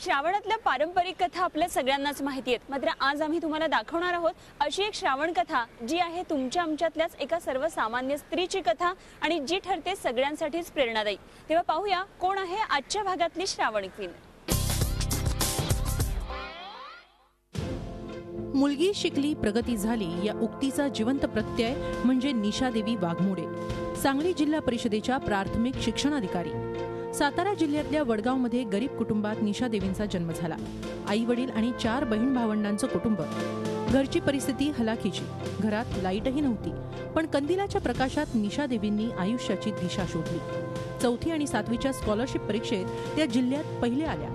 श्रावणातल्या पारंपरिक कथा आपल्या सगळ्यांनाच माहिती आहेत, मात्र आज आम्ही तुम्हाला दाखवणार आहोत अशी एक श्रावण कथा जी आहे तुमच्या आमच्यातल्याच एका सर्वसामान्य स्त्रीची कथा आणि जी ठरते सगळ्यांसाठीच प्रेरणादायी। तेव्हा पाहूया कोण आहे आजच्या भागातली श्रावण क्वीन। मुलगी शिकली प्रगती झाली या उक्तीचा जिवंत प्रत्यय म्हणजे निशादेवी वाघमोडे, सांगली जिल्हा परिषदेच्या प्राथमिक शिक्षणाधिकारी। सातारा जिल्ह्यातल्या वडगावमध्ये गरीब कुटुंबात निशादेवींचा जन्म झाला। आई वडील आणि 4 बहीण भावंडांचं कुटुंब। घरची परिस्थिती हलाखीची, घरात लाईटही नव्हती, पण कंदिलाच्या प्रकाशात निशादेवींनी आयुष्याची दिशा शोधली। 4थी आणि 7वीच्या स्कॉलरशिप परीक्षेत त्या जिल्ह्यात पहिले आल्या।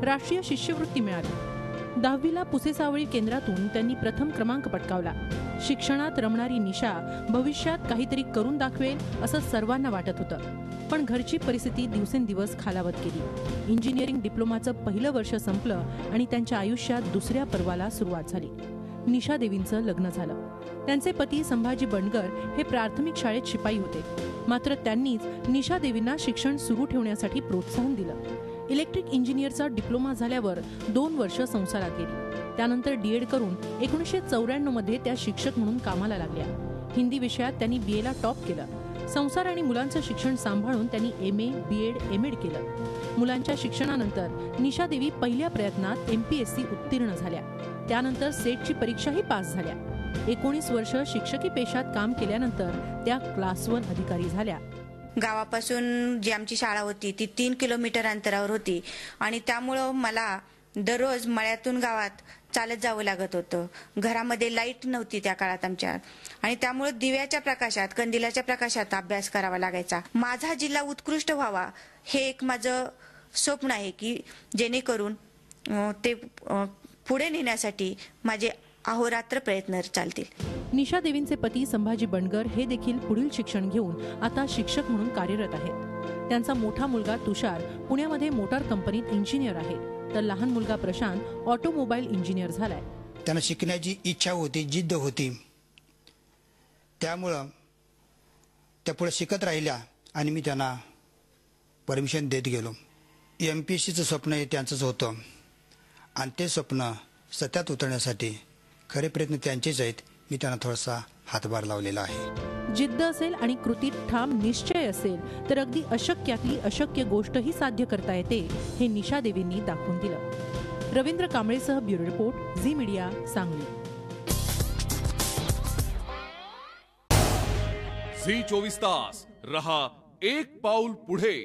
राष्ट्रीय शिष्यवृत्ती मिळाली। 10वीला पुसेसावळी केंद्रातून त्यांनी प्रथम क्रमांक पटकावला। शिक्षणात रमणारी निशा भविष्यात काहीतरी करून दाखवेल असं सर्वांना वाटत होतं, पण घरची परिस्थिती दिवसेंदिवस खालावत गेली। इंजिनिअरिंग डिप्लोमाचं पहिलं वर्ष संपलं आणि त्यांच्या आयुष्यात दुसऱ्या पर्वाला सुरुवात झाली। निशादेवींचं लग्न झालं। त्यांचे पती संभाजी बंडगर हे प्राथमिक शाळेत शिपाई होते, मात्र त्यांनीच निशादेवींना शिक्षण सुरू ठेवण्यासाठी प्रोत्साहन दिलं। इलेक्ट्रिक इंजिनिअरचा डिप्लोमा झाल्यावर 2 वर्ष संसारात गेली। त्यानंतर डीएड करून 1994 मध्ये त्या शिक्षक म्हणून कामाला लागल्या। हिंदी विषयात त्यांनी बीएला टॉप केलं। संसार आणि मुलांचं शिक्षण सांभाळून त्यांनी एमए, बीएड, एमएड केलं। मुलांच्या शिक्षणानंतर निशादेवी पहिल्या प्रयत्नात एमपीएससी उत्तीर्ण झाल्या। त्यानंतर सेटची परीक्षाही पास झाल्या। 19 वर्ष शिक्षकी पेशात काम केल्यानंतर त्या क्लास 1 अधिकारी झाल्या। गावापासून जी आमची शाळा होती ती 3 किलोमीटर अंतरावर होती आणि त्यामुळं मला दररोज मळ्यातून गावात चालत जावं लागत होतं। घरामध्ये लाईट नव्हती त्या काळात आमच्या, आणि त्यामुळे दिव्याच्या प्रकाशात, कंदिलाच्या प्रकाशात अभ्यास करावा लागायचा। माझा जिल्हा उत्कृष्ट व्हावा हे एक माझं स्वप्न आहे की जेणेकरून ते पुढे नेण्यासाठी माझे अहोरात्र प्रयत्न चालतील। निशादेवींचे पती संभाजी बंडगर हे देखील पुढील शिक्षण घेऊन आता शिक्षक म्हणून कार्यरत आहेत। त्यांचा मोठा मुलगा तुषार पुण्यामध्ये मोटार कंपनीत इंजिनियर आहे, तर लहान मुलगा प्रशांत ऑटोमोबाईल इंजिनियर झालाय। त्यांना शिकण्याची इच्छा होती, जिद्द होती, त्यामुळं त्या पुढे शिकत राहिल्या आणि मी त्यांना परमिशन देत गेलो। एमपीएससीचं स्वप्न हे त्यांचंच होतं आणि ते स्वप्न सत्यात उतरण्यासाठी खरे प्रयत्न त्यांचेच आहेत। मी त्यांना थोडासा हातभार लावलेला आहे। जिद्द असेल आणि कृतीत ठाम निश्चय असेल तर अगदी अशक्यातली अशक्य गोष्टही साध्य करता येते हे निशादेवींनी दाखवून दिलं। रवींद्र कांबळेसह bureau report, Zee media, Sangli. Zee 24 तास रहा एक पाऊल पुढे।